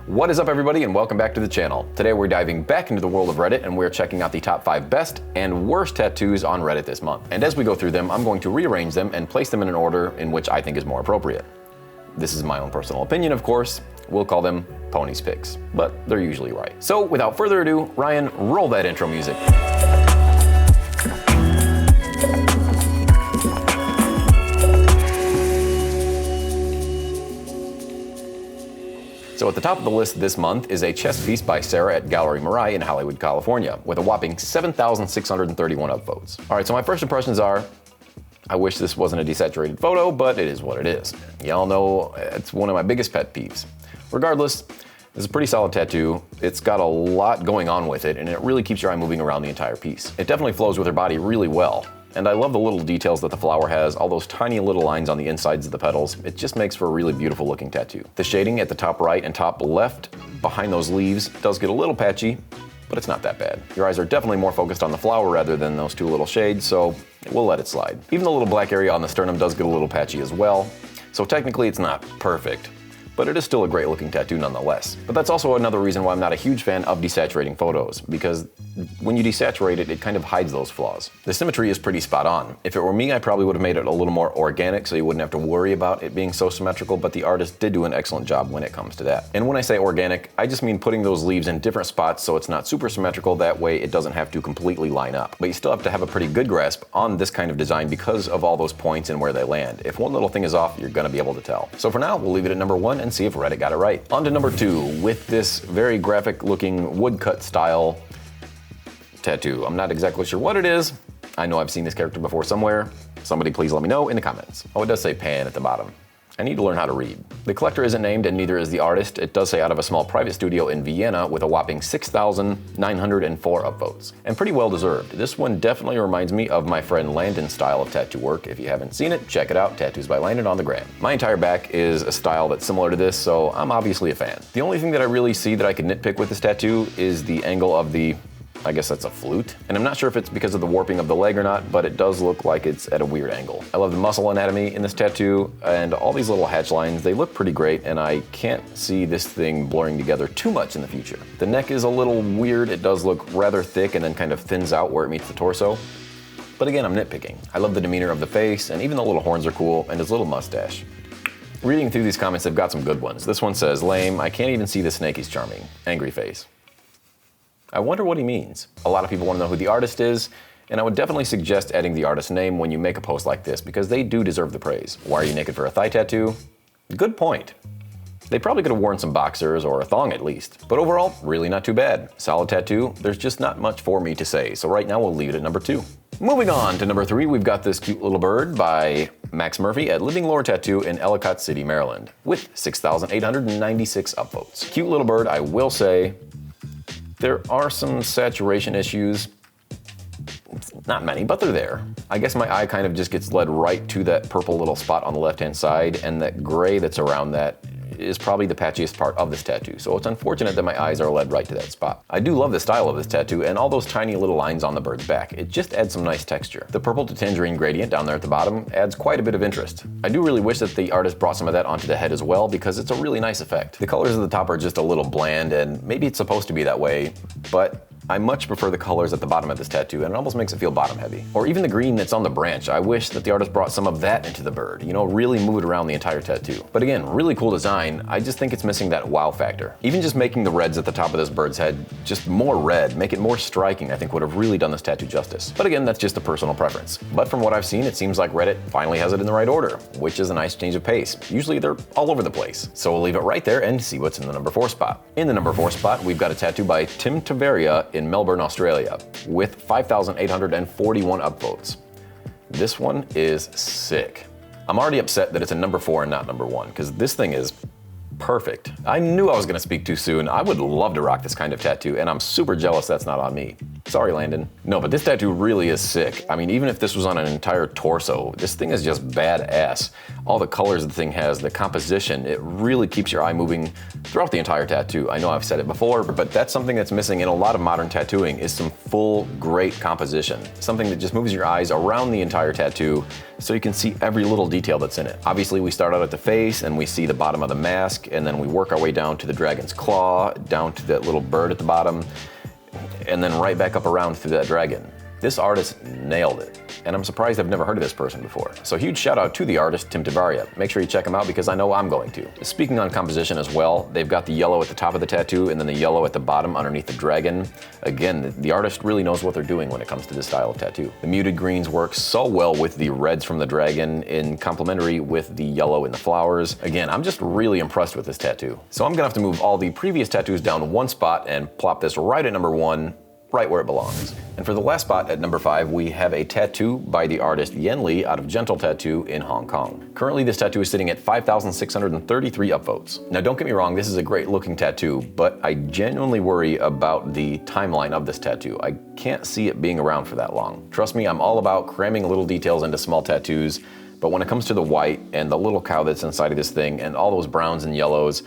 What is up, everybody, and welcome back to the channel. Today we're diving back into the world of Reddit and we're checking out the top 5 best and worst tattoos on Reddit this month. And as we go through them, I'm going to rearrange them and place them in an order in which I think is more appropriate. This is my own personal opinion, of course. We'll call them Pony's picks, but they're usually right. So without further ado, Ryan, roll that intro music. So at the top of the list this month is a chest piece by Sarah at Gallery Marai in Hollywood, California, with a whopping 7,631 upvotes. All right, so my first impressions are, I wish this wasn't a desaturated photo, but it is what it is. Y'all know it's one of my biggest pet peeves. Regardless, this is a pretty solid tattoo. It's got a lot going on with it, and it really keeps your eye moving around the entire piece. It definitely flows with her body really well. And I love the little details that the flower has, all those tiny little lines on the insides of the petals. It just makes for a really beautiful looking tattoo. The shading at the top right and top left behind those leaves does get a little patchy, but it's not that bad. Your eyes are definitely more focused on the flower rather than those two little shades, so we'll let it slide. Even the little black area on the sternum does get a little patchy as well, so technically it's not perfect, but it is still a great looking tattoo nonetheless. But that's also another reason why I'm not a huge fan of desaturating photos, because when you desaturate it, it kind of hides those flaws. The symmetry is pretty spot on. If it were me, I probably would have made it a little more organic so you wouldn't have to worry about it being so symmetrical, but the artist did do an excellent job when it comes to that. And when I say organic, I just mean putting those leaves in different spots so it's not super symmetrical, that way it doesn't have to completely line up. But you still have to have a pretty good grasp on this kind of design because of all those points and where they land. If one little thing is off, you're gonna be able to tell. So for now, we'll leave it at number 1 and see if Reddit got it right. On to number 2, with this very graphic looking woodcut style tattoo. I'm not exactly sure what it is. I know I've seen this character before somewhere. Somebody please let me know in the comments. Oh, it does say Pan at the bottom. I need to learn how to read. The collector isn't named and neither is the artist. It does say out of a small private studio in Vienna with a whopping 6,904 upvotes. And pretty well deserved. This one definitely reminds me of my friend Landon's style of tattoo work. If you haven't seen it, check it out, Tattoos by Landon on the gram. My entire back is a style that's similar to this, so I'm obviously a fan. The only thing that I really see that I could nitpick with this tattoo is the angle of the, I guess that's a flute. And I'm not sure if it's because of the warping of the leg or not, but it does look like it's at a weird angle. I love the muscle anatomy in this tattoo and all these little hatch lines. They look pretty great and I can't see this thing blurring together too much in the future. The neck is a little weird. It does look rather thick and then kind of thins out where it meets the torso. But again, I'm nitpicking. I love the demeanor of the face and even the little horns are cool and his little mustache. Reading through these comments, they've got some good ones. This one says, lame, I can't even see the snake, he's charming. Angry face. I wonder what he means. A lot of people want to know who the artist is, and I would definitely suggest adding the artist's name when you make a post like this because they do deserve the praise. Why are you naked for a thigh tattoo? Good point. They probably could have worn some boxers or a thong at least. But overall, really not too bad. Solid tattoo, there's just not much for me to say, so right now we'll leave it at number 2. Moving on to number 3, we've got this cute little bird by Max Murphy at Living Lore Tattoo in Ellicott City, Maryland, with 6,896 upvotes. Cute little bird, I will say. There are some saturation issues, not many, but they're there. I guess my eye kind of just gets led right to that purple little spot on the left-hand side, and that gray that's around that is probably the patchiest part of this tattoo, so it's unfortunate that my eyes are led right to that spot. I do love the style of this tattoo and all those tiny little lines on the bird's back. It just adds some nice texture. The purple to tangerine gradient down there at the bottom adds quite a bit of interest. I do really wish that the artist brought some of that onto the head as well because it's a really nice effect. The colors at the top are just a little bland and maybe it's supposed to be that way, but I much prefer the colors at the bottom of this tattoo and it almost makes it feel bottom heavy. Or even the green that's on the branch. I wish that the artist brought some of that into the bird, you know, really move it around the entire tattoo. But again, really cool design. I just think it's missing that wow factor. Even just making the reds at the top of this bird's head just more red, make it more striking, I think would have really done this tattoo justice. But again, that's just a personal preference. But from what I've seen, it seems like Reddit finally has it in the right order, which is a nice change of pace. Usually they're all over the place. So we'll leave it right there and see what's in the number 4 spot. In the number 4 spot, we've got a tattoo by Tim Taveria in Melbourne, Australia, with 5,841 upvotes. This one is sick. I'm already upset that it's a number 4 and not number 1, because this thing is perfect. I knew I was gonna speak too soon. I would love to rock this kind of tattoo, and I'm super jealous that's not on me. Sorry, Landon. No, but this tattoo really is sick. I mean, even if this was on an entire torso, this thing is just badass. All the colors the thing has, the composition, it really keeps your eye moving throughout the entire tattoo. I know I've said it before, but that's something that's missing in a lot of modern tattooing is some full, great composition. Something that just moves your eyes around the entire tattoo so you can see every little detail that's in it. Obviously, we start out at the face and we see the bottom of the mask, and then we work our way down to the dragon's claw, down to that little bird at the bottom, and then right back up around through that dragon. This artist nailed it, and I'm surprised I've never heard of this person before. So huge shout out to the artist, Tim Tabaria. Make sure you check him out because I know I'm going to. Speaking on composition as well, they've got the yellow at the top of the tattoo and then the yellow at the bottom underneath the dragon. Again, the artist really knows what they're doing when it comes to this style of tattoo. The muted greens work so well with the reds from the dragon in complementary with the yellow in the flowers. Again, I'm just really impressed with this tattoo. So I'm gonna have to move all the previous tattoos down one spot and plop this right at number 1, right where it belongs. And for the last spot at number 5, we have a tattoo by the artist Yen Li out of Gentle Tattoo in Hong Kong. Currently, this tattoo is sitting at 5,633 upvotes. Now, don't get me wrong, this is a great looking tattoo, but I genuinely worry about the timeline of this tattoo. I can't see it being around for that long. Trust me, I'm all about cramming little details into small tattoos, but when it comes to the white and the little cow that's inside of this thing and all those browns and yellows,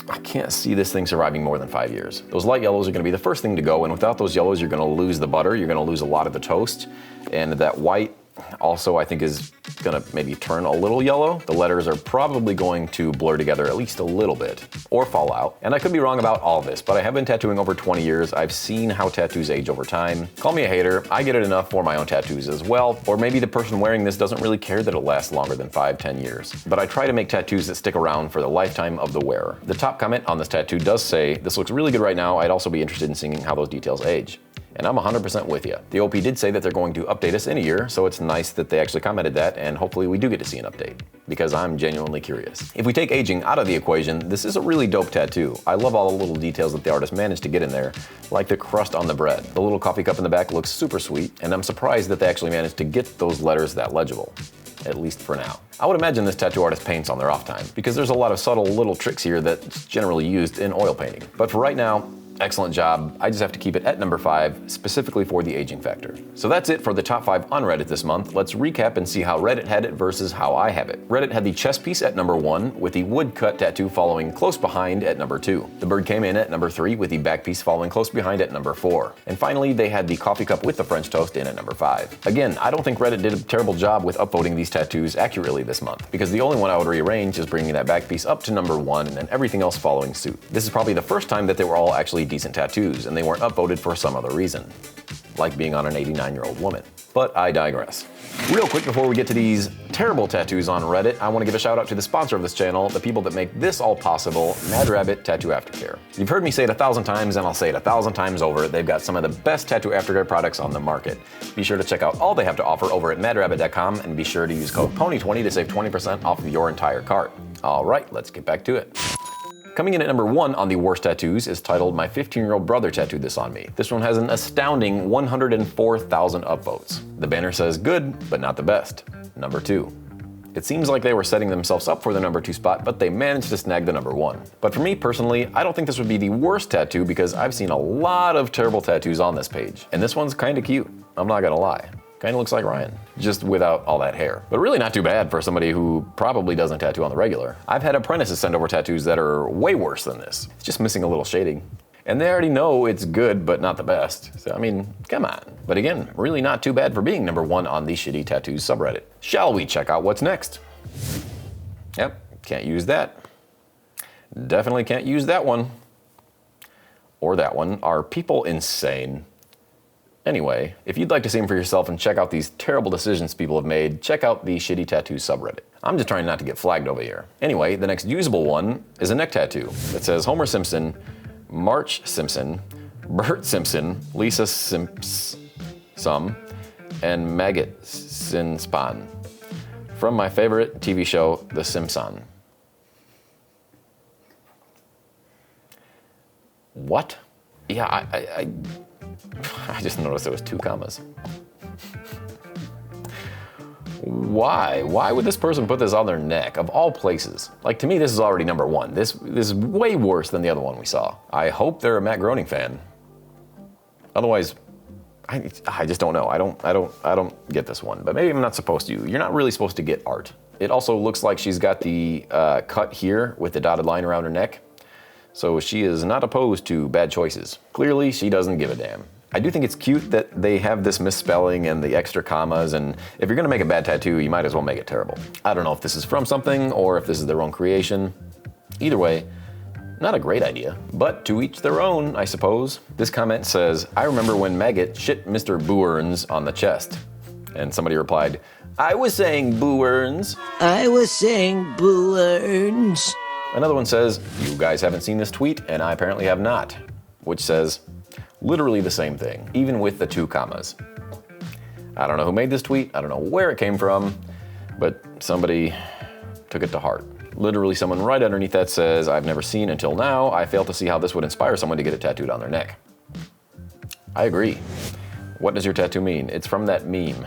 I can't see this thing surviving more than 5 years. Those light yellows are gonna be the first thing to go, and without those yellows, you're gonna lose the butter, you're gonna lose a lot of the toast, and that white also I think is gonna maybe turn a little yellow. The letters are probably going to blur together at least a little bit, or fall out. And I could be wrong about all this, but I have been tattooing over 20 years. I've seen how tattoos age over time. Call me a hater, I get it enough for my own tattoos as well, or maybe the person wearing this doesn't really care that it'll last longer than 5-10 years. But I try to make tattoos that stick around for the lifetime of the wearer. The top comment on this tattoo does say, "This looks really good right now, I'd also be interested in seeing how those details age." And I'm 100% with you. The OP did say that they're going to update us in a year, so it's nice that they actually commented that, and hopefully we do get to see an update, because I'm genuinely curious. If we take aging out of the equation, this is a really dope tattoo. I love all the little details that the artist managed to get in there, like the crust on the bread. The little coffee cup in the back looks super sweet, and I'm surprised that they actually managed to get those letters that legible. At least for now. I would imagine this tattoo artist paints on their off time, because there's a lot of subtle little tricks here that's generally used in oil painting. But for right now, excellent job. I just have to keep it at number 5, specifically for the aging factor. So that's it for the top 5 on Reddit this month. Let's recap and see how Reddit had it versus how I have it. Reddit had the chest piece at number 1, with the woodcut tattoo following close behind at number 2. The bird came in at number 3, with the back piece following close behind at number 4. And finally, they had the coffee cup with the French toast in at number 5. Again, I don't think Reddit did a terrible job with upvoting these tattoos accurately this month, because the only one I would rearrange is bringing that back piece up to number 1 and everything else following suit. This is probably the first time that they were all actually decent tattoos, and they weren't upvoted for some other reason, like being on an 89-year-old woman. But I digress. Real quick before we get to these terrible tattoos on Reddit, I want to give a shout out to the sponsor of this channel, the people that make this all possible, Mad Rabbit Tattoo Aftercare. You've heard me say it 1,000 times, and I'll say it 1,000 times over. They've got some of the best tattoo aftercare products on the market. Be sure to check out all they have to offer over at madrabbit.com, and be sure to use code PONY20 to save 20% off of your entire cart. All right, let's get back to it. Coming in at number 1 on the worst tattoos is titled "My 15-Year-Old Brother Tattooed This on Me." This one has an astounding 104,000 upvotes. The banner says good, but not the best. Number 2. It seems like they were setting themselves up for the number 2 spot, but they managed to snag the number 1. But for me personally, I don't think this would be the worst tattoo because I've seen a lot of terrible tattoos on this page. And this one's kinda cute, I'm not gonna lie. Kinda looks like Ryan, just without all that hair. But really not too bad for somebody who probably doesn't tattoo on the regular. I've had apprentices send over tattoos that are way worse than this. It's just missing a little shading. And they already know it's good, but not the best. So, I mean, come on. But again, really not too bad for being number 1 on the Shitty Tattoos subreddit. Shall we check out what's next? Yep, can't use that. Definitely can't use that one. Or that one. Are people insane? Anyway, if you'd like to see them for yourself and check out these terrible decisions people have made, check out the Shitty Tattoo subreddit. I'm just trying not to get flagged over here. Anyway, the next usable one is a neck tattoo that says Homer Simpson, Marge Simpson, Bert Simpson, Lisa Simpson, and Maggot Sinspan from my favorite TV show, The Simpsons. What? Yeah, I just noticed there was 2 commas. Why? Why would this person put this on their neck, of all places? Like, to me, this is already number 1. This is way worse than the other one we saw. I hope they're a Matt Groening fan. Otherwise, I just don't know. I don't get this one, but maybe I'm not supposed to. You're not really supposed to get art. It also looks like she's got the cut here with the dotted line around her neck. So she is not opposed to bad choices. Clearly, she doesn't give a damn. I do think it's cute that they have this misspelling and the extra commas, and if you're gonna make a bad tattoo, you might as well make it terrible. I don't know if this is from something or if this is their own creation. Either way, not a great idea, but to each their own, I suppose. This comment says, I remember when Maggot shit Mr. Booerns on the chest. And somebody replied, I was saying Booerns. I was saying Booerns. Another one says, you guys haven't seen this tweet, and I apparently have not. Which says, literally the same thing, even with the 2 commas. I don't know who made this tweet, I don't know where it came from, but somebody took it to heart. Literally someone right underneath that says, I've never seen until now, I fail to see how this would inspire someone to get it tattooed on their neck. I agree. What does your tattoo mean? It's from that meme.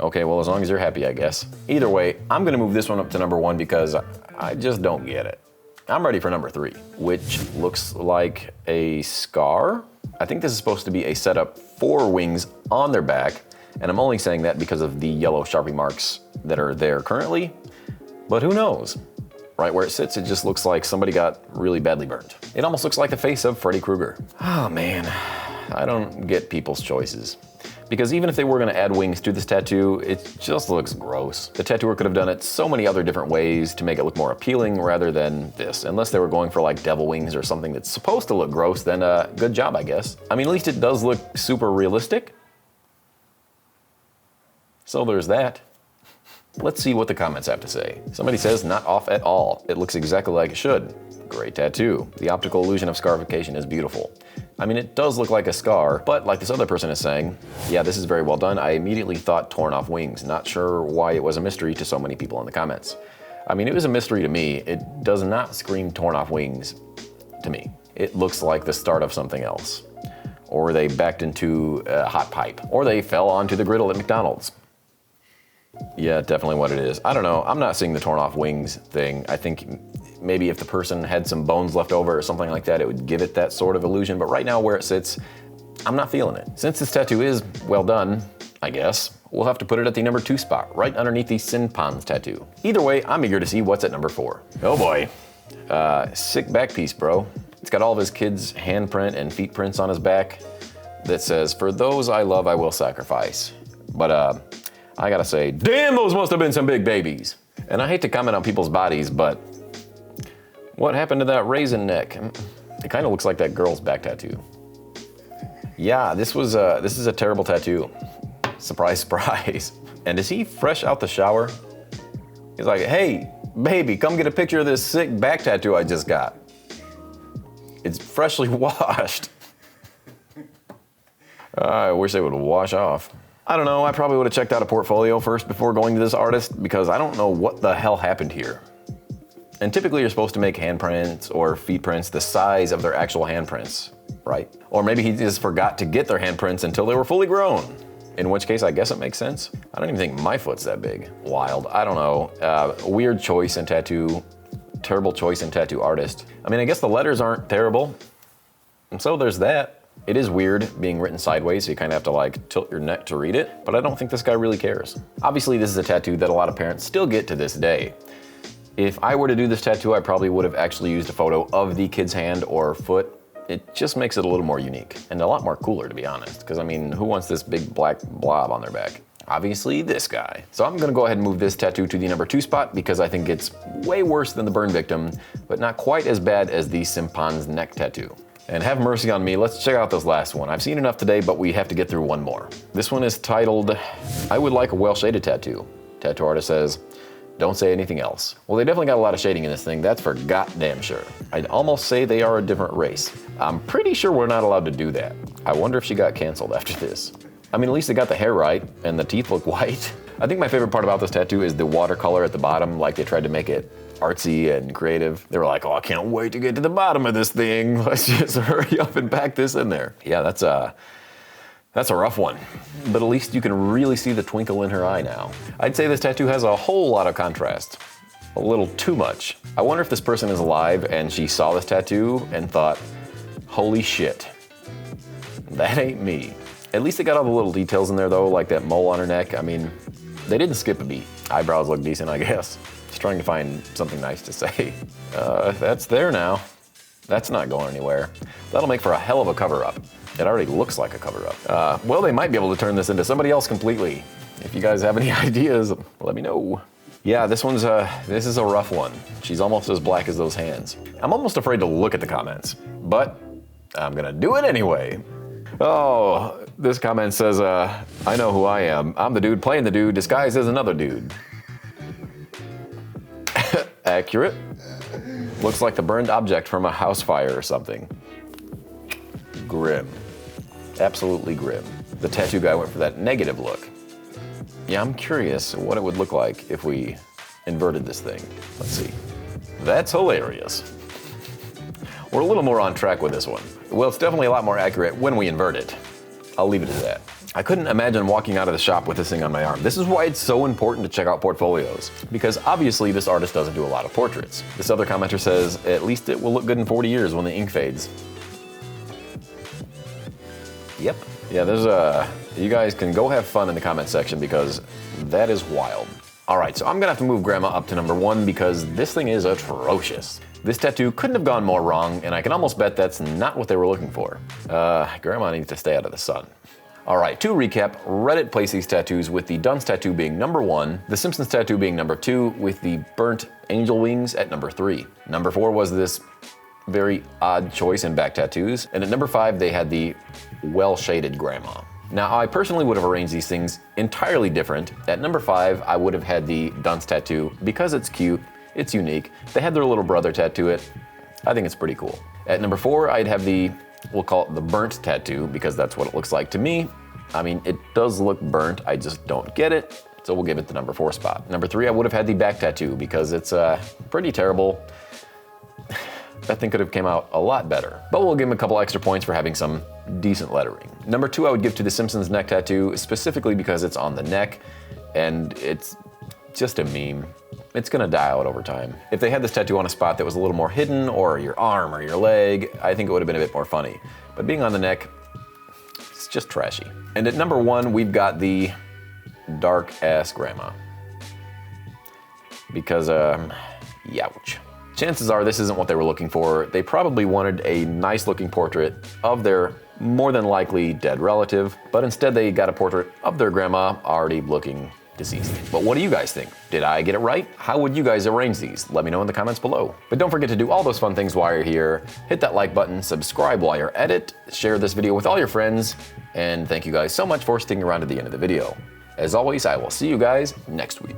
Okay, well, as long as you're happy, I guess. Either way, I'm gonna move this one up to number 1 because I just don't get it. I'm ready for number 3, which looks like a scar. I think this is supposed to be a setup for wings on their back, and I'm only saying that because of the yellow Sharpie marks that are there currently, but who knows? Right where it sits, it just looks like somebody got really badly burned. It almost looks like the face of Freddy Krueger. Oh man, I don't get people's choices. Because even if they were gonna add wings to this tattoo, it just looks gross. The tattooer could have done it so many other different ways to make it look more appealing rather than this. Unless they were going for like devil wings or something that's supposed to look gross, then good job, I guess. I mean, at least it does look super realistic. So there's that. Let's see what the comments have to say. Somebody says, not off at all. It looks exactly like it should. Great tattoo. The optical illusion of scarification is beautiful. I mean, it does look like a scar, but like this other person is saying, yeah, this is very well done. I immediately thought torn off wings. Not sure why it was a mystery to so many people in the comments. I mean, it was a mystery to me. It does not scream torn off wings to me. It looks like the start of something else. Or they backed into a hot pipe. Or they fell onto the griddle at McDonald's. Yeah, definitely what it is. I don't know. I'm not seeing the torn off wings thing. I think maybe if the person had some bones left over or something like that, it would give it that sort of illusion. But right now where it sits, I'm not feeling it. Since this tattoo is well done, I guess, we'll have to put it at the number 2 spot, right underneath the Sin Pons tattoo. Either way, I'm eager to see what's at number 4. Oh boy. Sick back piece, bro. It's got all of his kids' handprint and feet prints on his back that says, for those I love, I will sacrifice. But I gotta say, damn, those must have been some big babies. And I hate to comment on people's bodies, but what happened to that raisin neck? It kind of looks like that girl's back tattoo. Yeah, this is a terrible tattoo. Surprise, surprise. And is he fresh out the shower? He's like, hey, baby, come get a picture of this sick back tattoo I just got. It's freshly washed. I wish they would wash off. I don't know, I probably would have checked out a portfolio first before going to this artist because I don't know what the hell happened here. And typically you're supposed to make handprints or feet prints the size of their actual handprints, right? Or maybe he just forgot to get their handprints until they were fully grown. In which case, I guess it makes sense. I don't even think my foot's that big. Wild, I don't know. Weird choice in tattoo, terrible choice in tattoo artist. I mean, I guess the letters aren't terrible. And so there's that. It is weird being written sideways, so you kind of have to like tilt your neck to read it, but I don't think this guy really cares. Obviously, this is a tattoo that a lot of parents still get to this day. If I were to do this tattoo, I probably would have actually used a photo of the kid's hand or foot. It just makes it a little more unique and a lot more cooler, to be honest, because I mean, who wants this big black blob on their back? Obviously this guy. So I'm gonna go ahead and move this tattoo to the number 2 spot because I think it's way worse than the burn victim, but not quite as bad as the Sin Pons neck tattoo. And have mercy on me, let's check out this last one. I've seen enough today, but we have to get through one more. This one is titled, I would like a well-shaded tattoo. Tattoo artist says, don't say anything else. Well, they definitely got a lot of shading in this thing, that's for goddamn sure. I'd almost say they are a different race. I'm pretty sure we're not allowed to do that. I wonder if she got canceled after this. I mean, at least they got the hair right, and the teeth look white. I think my favorite part about this tattoo is the watercolor at the bottom, like they tried to make it artsy and creative. They were like, oh, I can't wait to get to the bottom of this thing. Let's just hurry up and pack this in there. Yeah, that's a rough one. But at least you can really see the twinkle in her eye now. I'd say this tattoo has a whole lot of contrast. A little too much. I wonder if this person is alive and she saw this tattoo and thought, holy shit, That ain't me. At least they got all the little details in there though, like that mole on her neck. I mean, they didn't skip a beat. Eyebrows look decent, I guess. Just trying to find something nice to say. That's there now. That's not going anywhere. That'll make for a hell of a cover-up. It already looks like a cover-up. Well, they might be able to turn this into somebody else completely. If you guys have any ideas, let me know. Yeah, this is a rough one. She's almost as black as those hands. I'm almost afraid to look at the comments, but I'm gonna do it anyway. Oh, this comment says, I know who I am. I'm the dude playing the dude disguised as another dude. Accurate. Looks like the burned object from a house fire or something. Grim. Absolutely grim. The tattoo guy went for that negative look. Yeah, I'm curious what it would look like if we inverted this thing. Let's see. That's hilarious. We're a little more on track with this one. Well, it's definitely a lot more accurate when we invert it. I'll leave it at that. I couldn't imagine walking out of the shop with this thing on my arm. This is why it's so important to check out portfolios, because obviously this artist doesn't do a lot of portraits. This other commenter says, at least it will look good in 40 years when the ink fades. Yep. Yeah, you guys can go have fun in the comment section because that is wild. All right, so I'm gonna have to move Grandma up to number 1 because this thing is atrocious. This tattoo couldn't have gone more wrong, and I can almost bet that's not what they were looking for. Grandma needs to stay out of the sun. All right, to recap, Reddit placed these tattoos with the Dunce tattoo being number 1, the Simpsons tattoo being number 2, with the burnt angel wings at number 3. Number 4 was this very odd choice in back tattoos, and at number 5 they had the well-shaded grandma. Now, I personally would have arranged these things entirely different. At number 5, I would have had the Dunce tattoo because it's cute, it's unique. They had their little brother tattoo it. I think it's pretty cool. At number 4, I'd have we'll call it the burnt tattoo because that's what it looks like to me. I mean, it does look burnt, I just don't get it, so we'll give it the number 4 spot. Number 3, I would have had the back tattoo because it's pretty terrible. That thing could have came out a lot better, but we'll give him a couple extra points for having some decent lettering. Number 2, I would give to the Simpsons neck tattoo, specifically because it's on the neck, and it's just a meme. It's gonna die out over time. If they had this tattoo on a spot that was a little more hidden, or your arm or your leg, I think it would have been a bit more funny. But being on the neck, it's just trashy. And at number 1, we've got the dark ass grandma. Because, youch. Chances are this isn't what they were looking for. They probably wanted a nice looking portrait of their more than likely dead relative, but instead they got a portrait of their grandma already looking deceased. But what do you guys think? Did I get it right? How would you guys arrange these? Let me know in the comments below. But don't forget to do all those fun things while you're here. Hit that like button, subscribe while you're at it, share this video with all your friends, and thank you guys so much for sticking around to the end of the video. As always, I will see you guys next week.